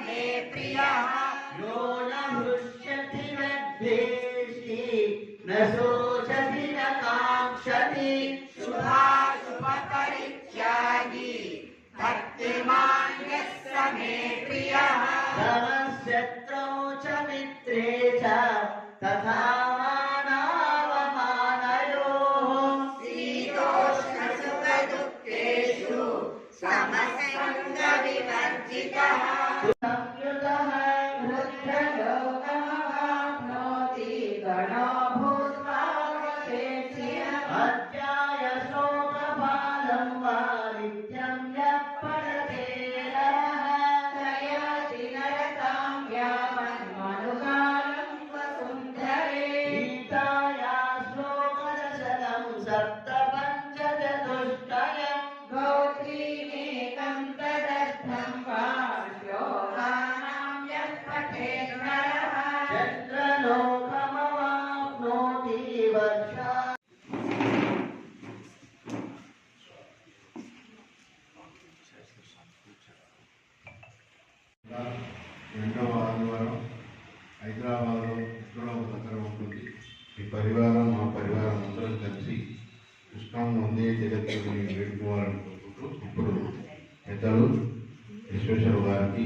मे प्रियः यो न हृष्यति न द्वेष्टि न शोचति न काङ्क्षति शुभाशुभपरित्यागी भक्तिमान् यः स मे प्रियः समशत्रौ च मित्रे च तथा मानावमानयोः शीतोष्णसुखदुःखेषु समसङ्गविवर्जितः संयुतः वृद्धलोकमवाप्नोति गणो भूत्वा अध्याय शोकपालं वा नित्यं यः पठते नयति नरकां यावन्मनुकालं वसुन्धरे गीताया श्लोकदशनं सप्तपञ्चचतुष्टयं गौत्रीमेकं तदर्थं वा श्लोकानां यः पठेत् नरः चन्द्रलोकमवाप्नोति वर्षा రెండవ ఆదివారం హైదరాబాద్లో ఇక్కడ ఒక దగ్గర ఉంటుంది. ఈ పరివారం మా పరివారం అందరం కలిసి కృష్ణం వందే జగత్తుని వేడుకోవాలని కోరుకుంటూ ఇప్పుడు పెద్దలు విశ్వేశ్వర గారికి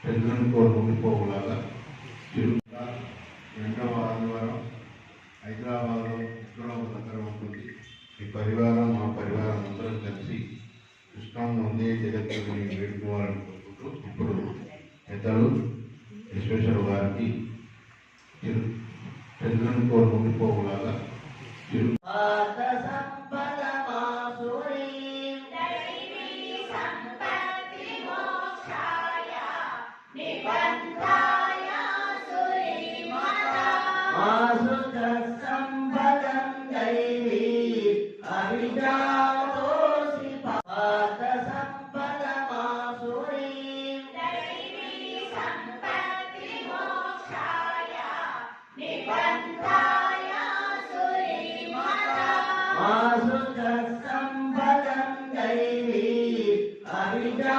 చంద్రుని కోరుకుండిపోలాగా రెండవ ఆదివారం హైదరాబాద్లో ఇక్కడ ఒక దగ్గర ఉంటుంది. ఈ పరివారం మా పరివారం అందరం కలిసి కృష్ణం వందే జగత్తుని వేడుకోవాలని కోరుకుంటూ ఇప్పుడు పెద్దలు విశ్వేశ్వర గారికి చంద్రుని కోరుకుండిపోలాగా संबदं दैवी अभिजा